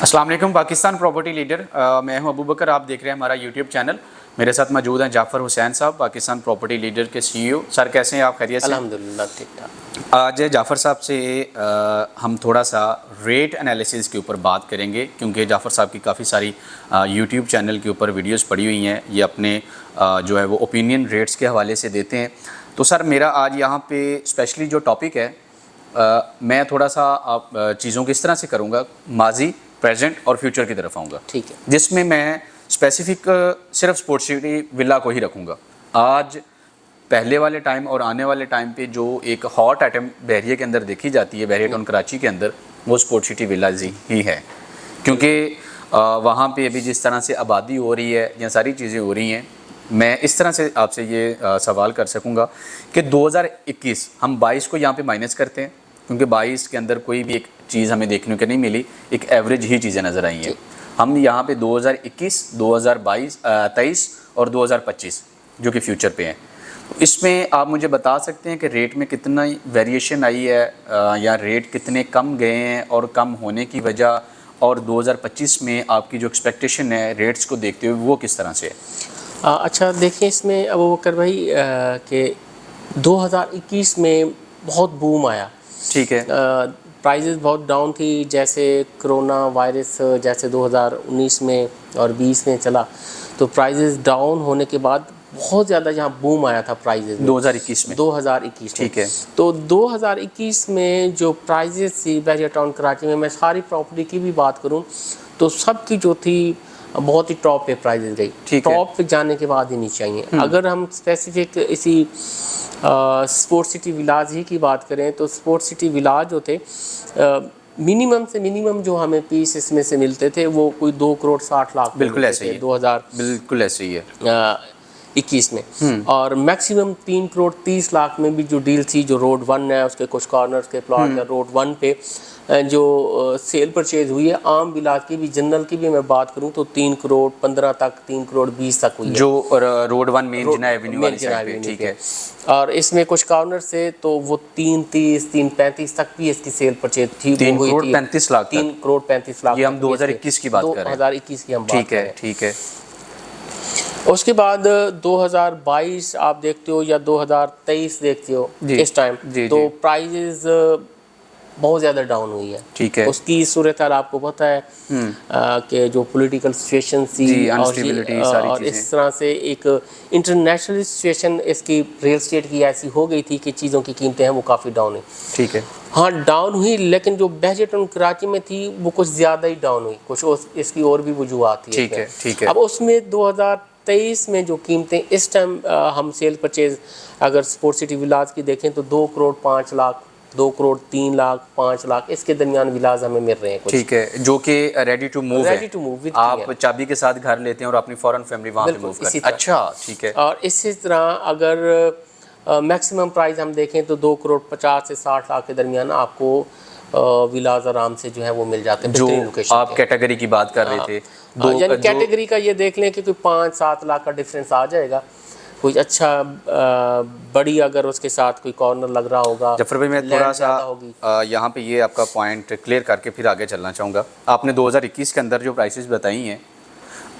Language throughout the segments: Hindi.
अस्सलाम वालेकुम पाकिस्तान प्रॉपर्टी लीडर मैं हूं अबू बकर। आप देख रहे हैं हमारा यूट्यूब चैनल। मेरे साथ मौजूद हैं जाफ़र हुसैन साहब, पाकिस्तान प्रॉपर्टी लीडर के सीईओ। सर कैसे हैं आप? खैरियत से? अल्हम्दुलिल्लाह ठीक ठाक। आज जाफ़र साहब से हम थोड़ा सा रेट एनालिसिस के ऊपर बात करेंगे, क्योंकि जाफ़र साहब की काफ़ी सारी यूट्यूब चैनल के ऊपर वीडियोस पड़ी हुई हैं। ये अपने जो है वो ओपिनियन रेट्स के हवाले से देते हैं। तो सर मेरा आज यहाँ पे स्पेशली जो टॉपिक है, मैं थोड़ा सा आप चीज़ों को इस तरह से करूँगा, माजी, प्रेजेंट और फ्यूचर की तरफ आऊँगा, ठीक है। जिसमें मैं स्पेसिफिक सिर्फ स्पोर्ट्स सिटी विला को ही रखूँगा। आज पहले वाले टाइम और आने वाले टाइम पे जो एक हॉट आइटम बहरिया के अंदर देखी जाती है, बहरिया टाउन कराची के अंदर, वो स्पोर्ट्स सिटी विलाज ही है। क्योंकि वहाँ पे अभी जिस तरह से आबादी हो रही है या सारी चीज़ें हो रही हैं, मैं इस तरह से आपसे ये सवाल कर सकूँगा कि 2021 हम 22 को यहाँ पे माइनस करते हैं, क्योंकि 22 के अंदर कोई भी एक चीज़ हमें देखने को नहीं मिली, एक एवरेज ही चीज़ें नज़र आई हैं। हम यहाँ पे 2021, 2022, 23 और 2025 जो कि फ्यूचर पे हैं, इसमें आप मुझे बता सकते हैं कि रेट में कितना वेरिएशन आई है या रेट कितने कम गए हैं और कम होने की वजह, और 2025 में आपकी जो एक्सपेक्टेशन है रेट्स को देखते हुए वो किस तरह से है? अच्छा देखिए, इसमें अबू बकर भाई कि 2021 में बहुत बूम आया। ठीक है। प्राइजेस बहुत डाउन थी, जैसे कोरोना वायरस जैसे 2019 में और 20 में चला, तो प्राइजेस डाउन होने के बाद बहुत ज़्यादा यहाँ बूम आया था प्राइजेस में 2021 में। 2021 में। ठीक है। तो 2021 में जो प्राइजेस थी बहरिया टाउन कराची में, मैं सारी प्रॉपर्टी की भी बात करूँ तो सबकी जो थी बहुत ही टॉप पे प्राइजेस गई। टॉप पे जाने के बाद ही नीचे आई हैं। अगर हम स्पेसिफिक इसी स्पोर्ट्स सिटी विलाज ही की बात करें तो स्पोर्ट्स सिटी विलाज जो थे, मिनिमम से मिनिमम जो हमें पीस इसमें से मिलते थे वो कोई 2 करोड़ 60 लाख। बिल्कुल ऐसे ही है। 2000 बिल्कुल ऐसे ही है 21 में। और मैक्सिमम 3 करोड़ 30 लाख में भी जो डील थी, जो रोड 1 है उसके कुछ कॉर्नर्स के प्लॉट या रोड 1 पे जो सेल परचेज हुई है, आम विलाज की भी, जनरल की भी मैं बात करूं तो 3 करोड़ 15 तक, 3 करोड़ 20 तक हुई है, जो रोड 1 मेन जिना एवेन्यू वाली साइड पे। ठीक है। और इसमें कुछ कॉर्नर से तो वो 330, 335 तक भी इसकी सेल परचेज थी। 3 करोड़ 35 लाख 3 करोड़ 35 लाख। ये हम 2021 की बात कर रहे हैं। 2021 की हम बात कर रहे हैं। ठीक है। उसके बाद 2022 आप देखते हो या 2023 देखते हो, इस टाइम तो प्राइजेस बहुत ज़्यादा डाउन हुई है। ठीक है। उसकी सूरत हाल आपको पता है कि जो पॉलिटिकल सिचुएशन थी और इस तरह से एक इंटरनेशनल सिचुएशन इसकी रियल एस्टेट की ऐसी हो गई थी कि चीज़ों की कीमतें हैं वो काफ़ी डाउन हुई। ठीक है। हाँ डाउन हुई, लेकिन जो बहरिया टाउन कराची में थी वो कुछ ज़्यादा ही डाउन हुई। कुछ इसकी और भी वजूहात थी। ठीक है। ठीक है। अब उसमें 2023 में जो कीमतें इस टाइम हम सेल परचेज अगर स्पोर्ट्स सिटी विलाज की देखें तो 2 करोड़ 5 लाख, 2 करोड़ 3 लाख, 5 लाख इसके दरमियान विलाज हमें मिल रहे हैं कुछ। ठीक है, जो कि रेडी टू मूव है। आप चाबी के साथ घर लेते हैं और अपनी फॉरेन फैमिली वहाँ पे मूव करते हैं। अच्छा ठीक है। और इसी तरह अगर मैक्सिमम प्राइस हम देखें तो 2 करोड़ 50 से 60 लाख के दरमियान आपको विलाज आराम से जो है वो मिल जाते हैं। जो आप कैटेगरी की बात कर रहे थे, यानी कैटेगरी का ये देख लें कि कोई 5-7 लाख का डिफरेंस आ जाएगा। कोई अच्छा बड़ी अगर उसके साथ कोई कॉर्नर लग रहा होगा। जफर भाई मैं थोड़ा सा यहाँ पे ये आपका पॉइंट क्लियर करके फिर आगे चलना चाहूँगा। आपने 2021 के अंदर जो प्राइसेस बताई हैं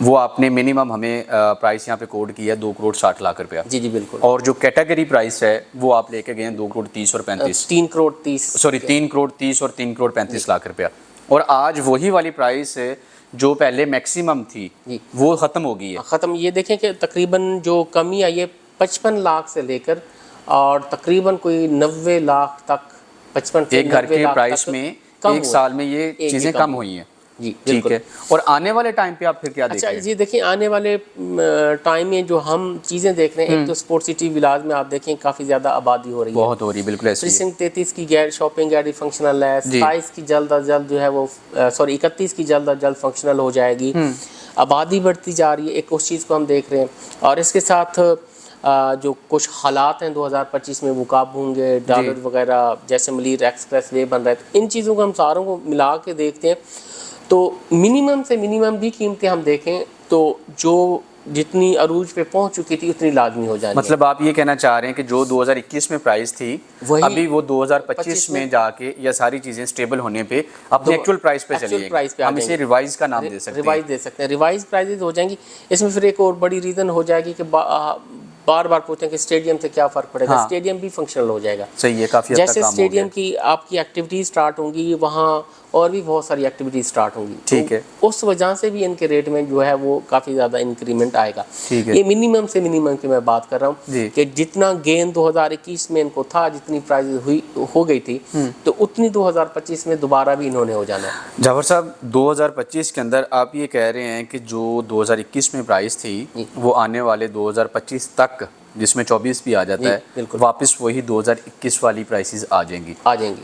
वो आपने मिनिमम हमें प्राइस यहाँ पे कोड किया 2 करोड़ 60 लाख रुपया। जी बिल्कुल। और जो कैटेगरी प्राइस है वो आप लेके गए हैं 2 करोड़ 30 और 35, 3 करोड़ 30 सॉरी 3 करोड़ 30 और 3 करोड़ 35 लाख रुपया। और आज वही वाली प्राइस है जो पहले मैक्सिमम थी वो ख़त्म हो गई है। ख़त्म। ये देखें कि तकरीबन जो कमी आई है 55 लाख से लेकर और तकरीबन कोई 90 लाख तक, 55 से एक घर के प्राइस में एक साल में ये चीज़ें कम हुई हैं। जी ठीक है। और आने वाले टाइम पे आप फिर क्या देख रहे हैं? अच्छा जी देखिए, आने वाले टाइम में जो हम चीज़ें देख रहे हैं, एक तो स्पोर्ट्स सिटी विलाज में आप देखें काफ़ी ज़्यादा आबादी हो रही है, बहुत हो रही है। बिल्कुल ऐसे ही। 33 की गैर शॉपिंग गैलरी फंक्शनल है, 27 की जल्द अज जल्द जो है वो 31 की जल्द अज जल्द फंक्शनल हो जाएगी। आबादी बढ़ती जा रही है, एक उस चीज़ को हम देख रहे हैं। और इसके साथ जो कुछ हालात हैं 2025 में वो कब होंगे, डॉलर वगैरह जैसे मलीर एक्सप्रेस वे बन रहा है, तो इन चीज़ों को हम सारों को मिला के देखते हैं तो मिनिमम से मिनिमम भी कीमतें हम देखें तो जो जितनी अरूज पे पहुंच चुकी थी उतनी लाजमी हो जानी मतलब आप ये कहना चाह रहे हैं कि जो 2021 में प्राइस थी वही अभी वो 2025 में जाके या सारी चीजें स्टेबल होने पे अपने एक्चुअल प्राइस पे चली जाएगी। हम इसे रिवाइज का नाम दे सकते हैं। रिवाइज दे सकते हैं, रिवाइज प्राइजेज हो जाएंगी। इसमें फिर एक और बड़ी रीज़न हो जाएगी कि बार बार पूछते हैं कि स्टेडियम से क्या फ़र्क पड़ेगा। हाँ। स्टेडियम भी फंक्शनल हो जाएगा। सही है, काफ़ी हद तक जैसे काम हो स्टेडियम गया। की आपकी एक्टिविटीज स्टार्ट होंगी, वहाँ और भी बहुत सारी एक्टिविटीज स्टार्ट होंगी। ठीक है। तो उस वजह से भी इनके रेट में जो है वो काफ़ी ज़्यादा इंक्रीमेंट आएगा। ठीक है। ये मिनिमम से मिनिमम की मैं बात कर रहा जी। हूँ कि जितना गेन 2021 में इनको था, जितनी प्राइस हुई हो गई थी, तो उतनी 2025 में दोबारा भी इन्होंने हो जाना है। जाफर साहब 2025 के अंदर आप ये कह रहे हैं कि जो 2021 में प्राइस थी वो आने वाले 2025 तक, जिसमें 24 भी आ जाता है, बिल्कुल। वापस वही 2021 वाली प्राइसेस आ जाएंगी।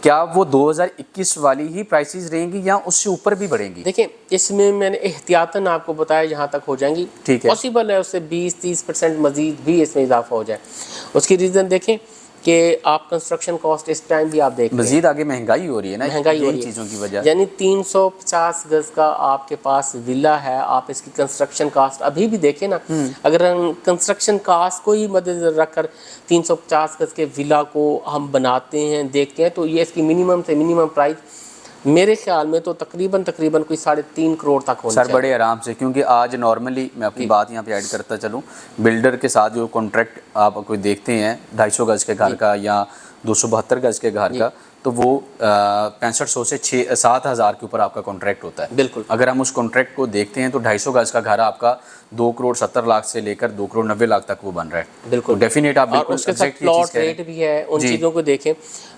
क्या वो 2021 वाली ही प्राइसेस रहेंगी या उससे ऊपर भी बढ़ेंगी? देखिए, इसमें मैंने एहतियातन आपको बताया यहाँ तक हो जाएंगी। ठीक है। पॉसिबल है उससे 20-30% मजीद भी इसमें इजाफा हो जाए। उसकी रीज़न देखें कि आप कंस्ट्रक्शन कॉस्ट इस टाइम भी आप देख रहे हैं, मजीद आगे महंगाई हो रही है ना, महंगाई हो रही है चीज़ों की वजह। यानी 350 गज का आपके पास विला है, आप इसकी कंस्ट्रक्शन कास्ट अभी भी देखें ना, अगर हम कंस्ट्रक्शन कास्ट को ही मद्देनजर रखकर 350 गज के विला को हम बनाते हैं, देखते हैं, तो ये इसकी मिनिमम से मिनिमम प्राइस मेरे ख्याल में तो तकरीबन कोई 3.5 करोड़ तक होना चाहिए। सर बड़े आराम से, क्योंकि आज नॉर्मली मैं अपनी बात यहाँ पे ऐड करता चलूँ, बिल्डर के साथ जो कॉन्ट्रैक्ट आप कोई देखते हैं 250 गज के घर का या 272 गज के घर का, तो वो 6500 से 7 हज़ार के ऊपर आपका कॉन्ट्रैक्ट होता है। बिल्कुल। अगर हम उस कॉन्ट्रैक्ट को देखते हैं तो 250 गज का घर आपका 2 करोड़ 70 लाख से लेकर 2 करोड़ 90 लाख तक वो बन रहा है। बिल्कुल डेफिनेट आप और उसके साथ प्लॉट रेट भी है, उन चीज़ों को देखें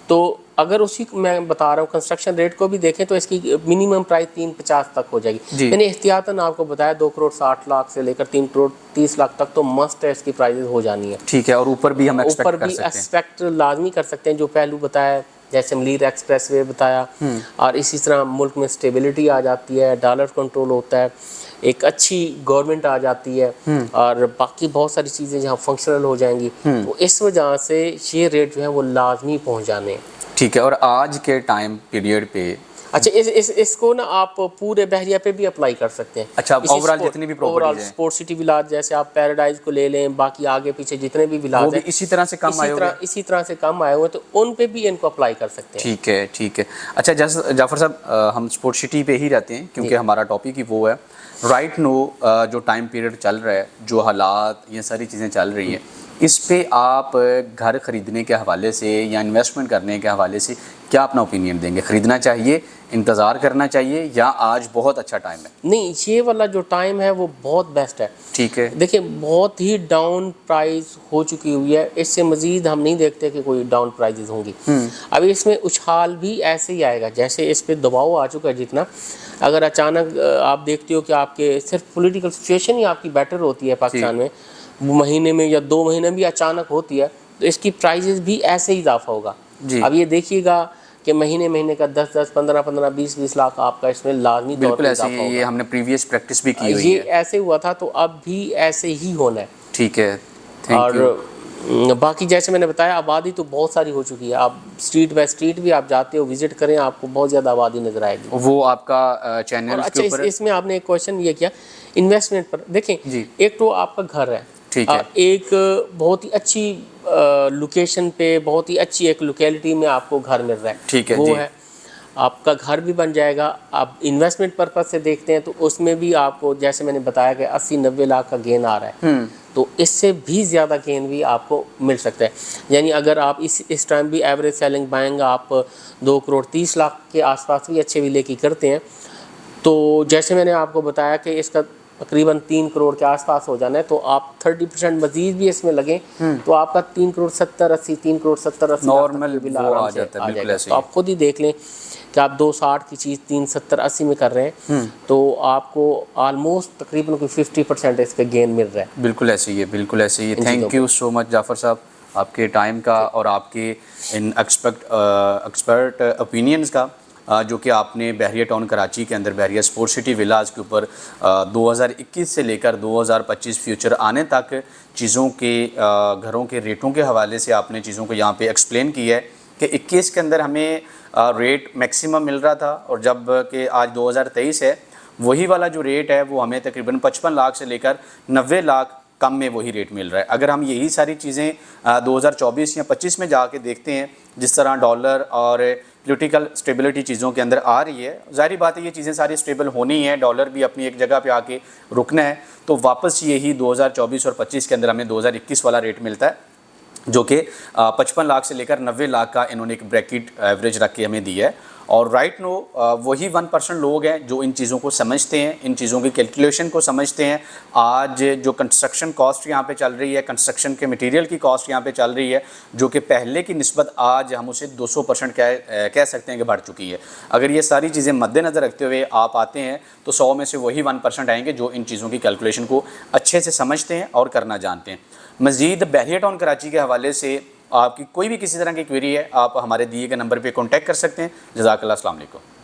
तो अगर उसी मैं बता रहा हूँ कंस्ट्रक्शन रेट को भी देखें तो इसकी मिनिमम प्राइस 350 तक हो जाएगी। मैंने एहतियातन आपको बताया 2 करोड़ 60 लाख से लेकर 3 करोड़ 30 लाख तक तो मस्ट है इसकी प्राइसेस हो जानी है। ठीक है। और ऊपर भी हम एक्सपेक्ट लाजमी कर सकते हैं, जो पहलू बताया, जैसे मलीर एक्सप्रेस वे बताया, और इसी तरह मुल्क में स्टेबिलिटी आ जाती है, डॉलर कंट्रोल होता है, एक अच्छी गवर्नमेंट आ जाती है, और बाकी बहुत सारी चीज़ें जहाँ फंक्शनल हो जाएंगी, तो इस वजह से ये रेट जो है वो लाजमी पहुँच जाने हैं। ठीक है। और आज के टाइम पीरियड पे अच्छा, इसको ना आप पूरे बहरिया पे भी अप्लाई कर सकते हैं। अच्छा, ओवरऑल जितनी भी प्रॉपर्टीज हैं, स्पोर्ट सिटी विलाज, जैसे आप पैराडाइज को ले लें, बाकी आगे पीछे जितने भी विलाज हैं इसी तरह से कम आए हुए, इसी तरह से कम आए हुए, तो उन पे भी इनको अप्लाई कर सकते हैं। ठीक है। ठीक है। अच्छा जाफर साहब, हम स्पोर्ट सिटी पे ही रहते हैं क्योंकि हमारा टॉपिक ही वो है। राइट नो जो टाइम पीरियड चल रहा है, जो हालात, ये सारी चीज़ें चल रही हैं, इस पे आप घर ख़रीदने के हवाले से या इन्वेस्टमेंट करने के हवाले से क्या अपना ओपिनियन देंगे? ख़रीदना चाहिए, इंतज़ार करना चाहिए, या आज बहुत अच्छा टाइम है? नहीं, ये वाला जो टाइम है वो बहुत बेस्ट है। ठीक है। देखिए, बहुत ही डाउन प्राइस हो चुकी हुई है, इससे मज़ीद हम नहीं देखते कि कोई डाउन प्राइजेस होंगी। अभी इसमें उछाल भी ऐसे ही आएगा जैसे इस पर दबाव आ चुका है जितना। अगर अचानक आप देखते हो कि आपके सिर्फ पॉलिटिकल सिचुएशन ही आपकी बेटर होती है पाकिस्तान में, महीने में या 2 महीने भी अचानक होती है, तो इसकी प्राइजेस भी ऐसे ही इजाफा होगा। अब ये देखिएगा कि महीने का 10-10, 15-15, 20-20 लाख आपका इसमें लाजमी तौर पर इजाफा होगा। ये हमने प्रीवियस प्रैक्टिस भी की हुई है, ये ऐसे हुआ था, तो अब भी ऐसे ही होना है। ठीक है। और बाकी जैसे मैंने बताया, आबादी तो बहुत सारी हो चुकी है। आप स्ट्रीट बाय स्ट्रीट भी आप जाते हो, विजिट करें, आपको बहुत ज़्यादा आबादी नजर आएगी। वो आपका चैनल अच्छा, इसमें आपने एक क्वेश्चन ये किया इन्वेस्टमेंट पर। देखें, एक तो आपका घर है, ठीक है, एक बहुत ही अच्छी लोकेशन पे, बहुत ही अच्छी एक लोकेलिटी में आपको घर मिल रहा है, ठीक है, वो है आपका घर भी बन जाएगा। आप इन्वेस्टमेंट पर्पज से देखते हैं तो उसमें भी आपको, जैसे मैंने बताया कि 80-90 लाख का गेन आ रहा है, तो इससे भी ज़्यादा गेन भी आपको मिल सकता है। यानी अगर आप इस टाइम भी एवरेज सेलिंग बाइंग आप 2 करोड़ 30 लाख के आसपास भी अच्छे विले की करते हैं, तो जैसे मैंने आपको बताया कि इसका तकरीबन 3 करोड़ के आसपास हो जाना है, तो आप 30% मजीद भी इसमें लगें तो आपका 3 करोड़ 70-80 नॉर्मल बिल आ जाता है। बिल्कुल ऐसे तो आप खुद ही देख लें कि आप 260 की चीज़ 370-80 में कर रहे हैं, तो आपको ऑलमोस्ट तकरीबन कोई 50% इसका गेन मिल रहा है। बिल्कुल ऐसे ही है, बिल्कुल ऐसे ही है। Thank you so much Jafar साहब, आपके टाइम का और आपके इन एक्सपर्ट ओपिनियंस का, जो कि आपने बहरिया टाउन कराची के अंदर बहरिया स्पोर्ट सिटी विलाज के ऊपर 2021 से लेकर 2025 फ्यूचर आने तक चीज़ों के घरों के रेटों के हवाले से आपने चीज़ों को यहाँ पे एक्सप्लेन किया है कि 21 के अंदर हमें रेट मैक्सिमम मिल रहा था, और जब कि आज 2023 है वही वाला जो रेट है वो हमें तकरीबन 55 लाख से लेकर 90 लाख कम में वही रेट मिल रहा है। अगर हम यही सारी चीज़ें 2024 या 25 में जाके देखते हैं, जिस तरह डॉलर और पॉलिटिकल स्टेबिलिटी चीज़ों के अंदर आ रही है, ज़ाहिर बात है ये चीज़ें सारी स्टेबल होनी है, डॉलर भी अपनी एक जगह पे आके रुकना है, तो वापस यही 2024 और 25 के अंदर हमें 2021 वाला रेट मिलता है, जो कि 55 लाख से लेकर 90 लाख का इन्होंने एक ब्रैकेट एवरेज रख के हमें दिया है। और राइट नो वही 1% लोग हैं जो इन चीज़ों को समझते हैं, इन चीज़ों की कैलकुलेशन को समझते हैं। आज जो कंस्ट्रक्शन कॉस्ट यहाँ पे चल रही है, कंस्ट्रक्शन के मटेरियल की कॉस्ट यहाँ पे चल रही है, जो कि पहले की निस्बत आज हम उसे 200% कह सकते हैं कि बढ़ चुकी है। अगर ये सारी चीज़ें मद्देनज़र रखते हुए आप आते हैं तो 100 में से वही 1% आएंगे जो इन चीज़ों की कैलकुलेशन को अच्छे से समझते हैं और करना जानते हैं। मज़ीद बहरिया टाउन कराची के हवाले से आपकी कोई भी किसी तरह की क्वेरी है, आप हमारे दिए गए नंबर पे कांटेक्ट कर सकते हैं। जज़ाकल्लाह, अस्सलाम वालेकुम।